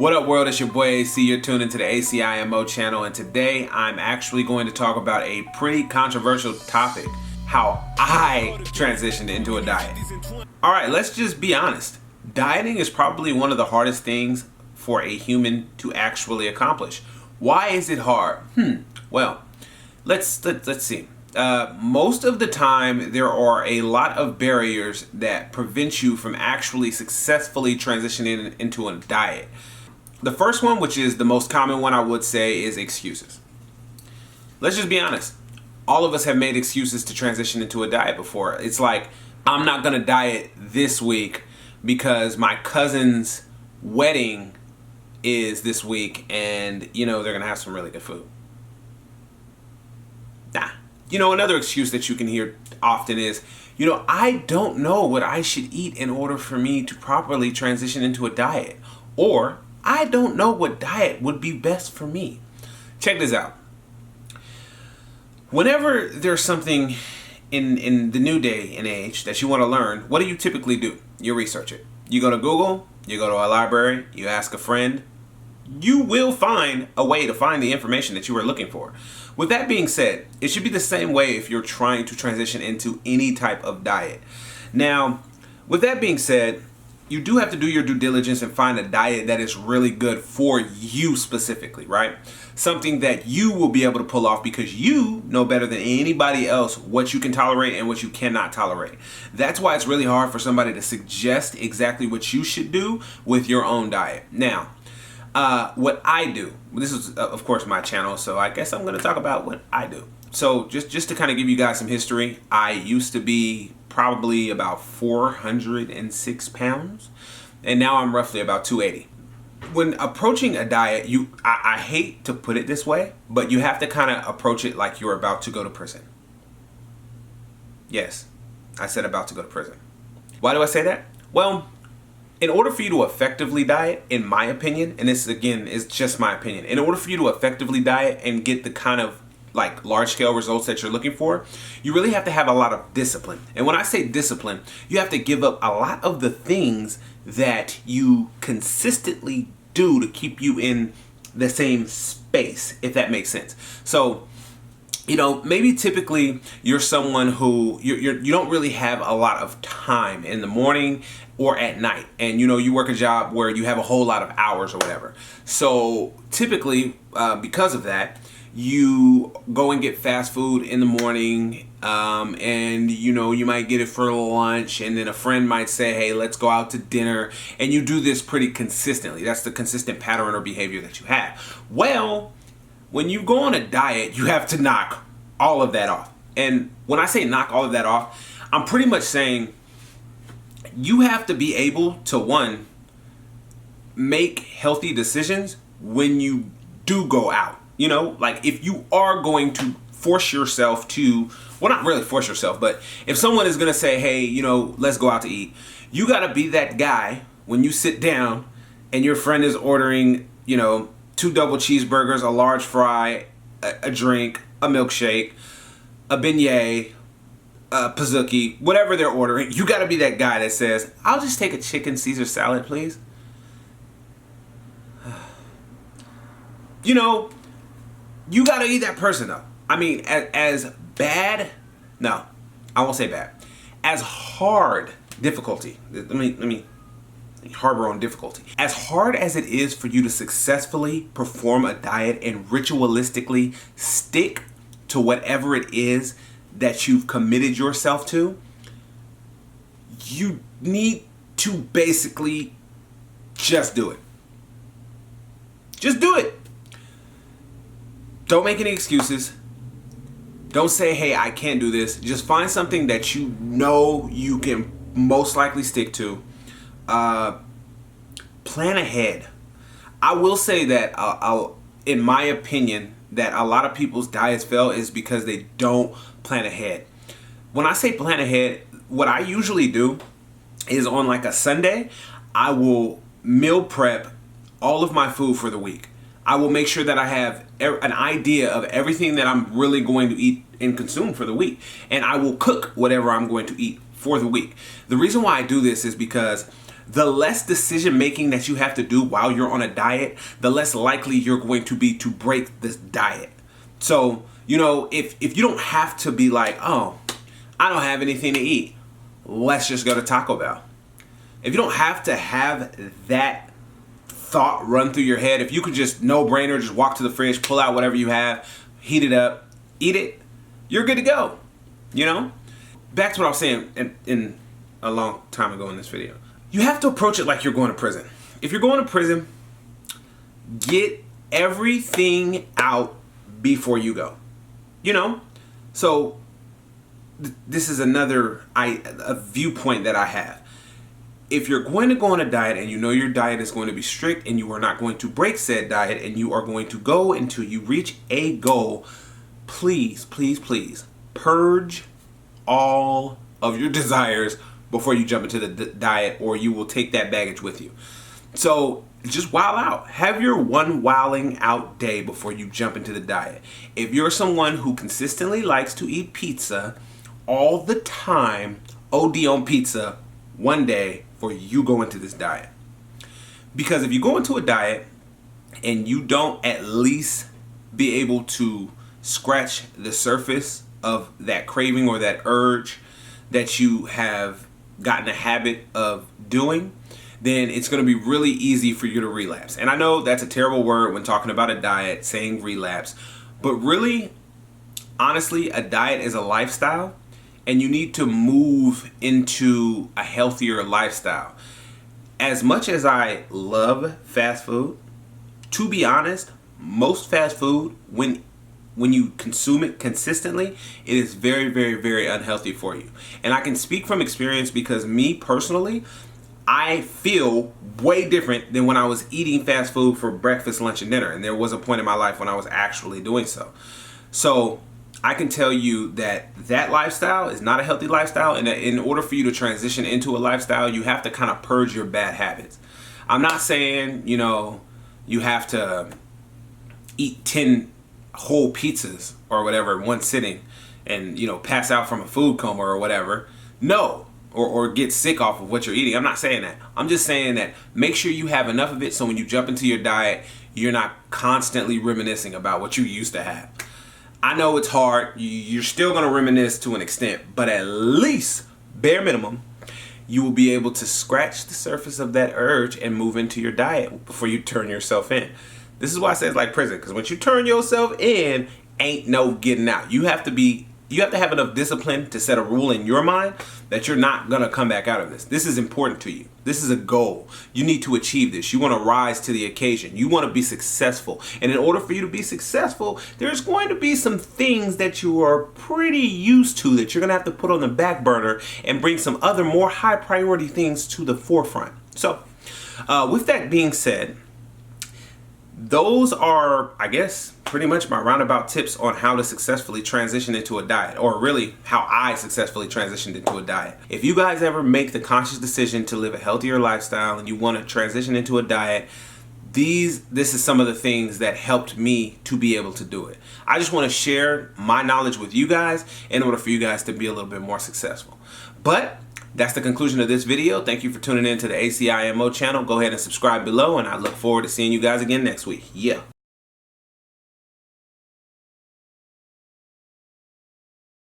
What up, world? It's your boy AC. You're tuned into the ACIMO channel, and today I'm actually going to talk about a pretty controversial topic: how I transitioned into a diet. All right, let's just be honest. Dieting is probably one of the hardest things for a human to actually accomplish. Why is it hard? Well, let's see. Most of the time, there are a lot of barriers that prevent you from actually successfully transitioning into a diet. The first one, which is the most common one, I would say, is excuses. Let's just be honest. All of us have made excuses to transition into a diet before. It's like, I'm not gonna diet this week because my cousin's wedding is this week and, they're gonna have some really good food. Another excuse that you can hear often is, I don't know what I should eat in order for me to properly transition into a diet. Or, I don't know what diet would be best for me. Check this out. Whenever there's something in the new day and age that you want to learn, what do you typically do? You research it. You go to Google, you go to a library, you ask a friend. You will find a way to find the information that you are looking for. With that being said, it should be the same way if you're trying to transition into any type of diet. Now, with that being said, you do have to do your due diligence and find a diet that is really good for you specifically, right? Something that you will be able to pull off because you know better than anybody else what you can tolerate and what you cannot tolerate. That's why it's really hard for somebody to suggest exactly what you should do with your own diet. Now, what I do, this is of course my channel, so I guess I'm going to talk about what I do. So just to kind of give you guys some history, I used to be probably about 406 pounds, and now I'm roughly about 280. When approaching a diet, I hate to put it this way, but you have to kind of approach it like you're about to go to prison. Yes, I said about to go to prison. Why do I say that? Well, in order for you to effectively diet, in my opinion, and this again is just my opinion, in order for you to effectively diet and get the kind of like large-scale results that you're looking for, you really have to have a lot of discipline. And when I say discipline, you have to give up a lot of the things that you consistently do to keep you in the same space, if that makes sense. So, maybe typically you're someone who you don't really have a lot of time in the morning or at night, and you work a job where you have a whole lot of hours or whatever. So typically, because of that, you go and get fast food in the morning, and you might get it for lunch, and then a friend might say, hey, let's go out to dinner, and you do this pretty consistently. That's the consistent pattern or behavior that you have. Well, when you go on a diet, you have to knock all of that off. And when I say knock all of that off, I'm pretty much saying you have to be able to, one, make healthy decisions when you do go out. Like if you are going to force yourself to, well, not really force yourself, but if someone is going to say, hey, let's go out to eat, you got to be that guy when you sit down and your friend is ordering, 2 double cheeseburgers, a large fry, a drink, a milkshake, a beignet, a Pizookie, whatever they're ordering. You got to be that guy that says, I'll just take a chicken Caesar salad, please. You got to be that person, though. I mean, as bad, no, I won't say bad. As hard difficulty, let me harbor on difficulty. As hard as it is for you to successfully perform a diet and ritualistically stick to whatever it is that you've committed yourself to, you need to basically just do it. Just do it. Don't make any excuses. Don't say, hey, I can't do this. Just find something that you know you can most likely stick to. Plan ahead. I will say that, in my opinion, that a lot of people's diets fail is because they don't plan ahead. When I say plan ahead, what I usually do is on like a Sunday, I will meal prep all of my food for the week. I will make sure that I have an idea of everything that I'm really going to eat and consume for the week. And I will cook whatever I'm going to eat for the week. The reason why I do this is because the less decision making that you have to do while you're on a diet, the less likely you're going to be to break this diet. So, you know, if you don't have to be like, oh, I don't have anything to eat, let's just go to Taco Bell. If you don't have to have that thought run through your head, if you could just no brainer, just walk to the fridge, pull out whatever you have, heat it up, eat it, you're good to go. You know? Back to what I was saying in a long time ago in this video. You have to approach it like you're going to prison. If you're going to prison, get everything out before you go. You know? So this is another a viewpoint that I have. If you're going to go on a diet and you know your diet is going to be strict and you are not going to break said diet and you are going to go until you reach a goal, please, please, please purge all of your desires before you jump into the diet, or you will take that baggage with you. So just wild out. Have your one wilding out day before you jump into the diet. If you're someone who consistently likes to eat pizza all the time, OD on pizza one day before you go into this diet. Because if you go into a diet and you don't at least be able to scratch the surface of that craving or that urge that you have gotten a habit of doing, then it's going to be really easy for you to relapse. And I know that's a terrible word when talking about a diet, saying relapse, but really, honestly, a diet is a lifestyle, and you need to move into a healthier lifestyle. As much as I love fast food, to be honest, most fast food, when you consume it consistently, it is very, very, very unhealthy for you. And I can speak from experience because me personally, I feel way different than when I was eating fast food for breakfast, lunch, and dinner. And there was a point in my life when I was actually doing so. So I can tell you that that lifestyle is not a healthy lifestyle. And in order for you to transition into a lifestyle, you have to kind of purge your bad habits. I'm not saying, you know, you have to eat 10 whole pizzas or whatever in one sitting and, you know, pass out from a food coma or whatever. No. Or get sick off of what you're eating. I'm not saying that. I'm just saying that make sure you have enough of it so when you jump into your diet, you're not constantly reminiscing about what you used to have. I know it's hard. You're still going to reminisce to an extent, but at least, bare minimum, you will be able to scratch the surface of that urge and move into your diet before you turn yourself in. This is why I say it's like prison, because once you turn yourself in, ain't no getting out. You have to have enough discipline to set a rule in your mind that you're not going to come back out of this. This is important to you. This is a goal. You need to achieve this. You want to rise to the occasion. You want to be successful. And in order for you to be successful, there's going to be some things that you are pretty used to that you're going to have to put on the back burner and bring some other more high priority things to the forefront. So with that being said, those are, I guess, pretty much my roundabout tips on how to successfully transition into a diet, or really how I successfully transitioned into a diet. If you guys ever make the conscious decision to live a healthier lifestyle and you want to transition into a diet, this is some of the things that helped me to be able to do it. I just want to share my knowledge with you guys in order for you guys to be a little bit more successful. But that's the conclusion of this video. Thank you for tuning in to the ACIMO channel. Go ahead and subscribe below, and I look forward to seeing you guys again next week. Yeah.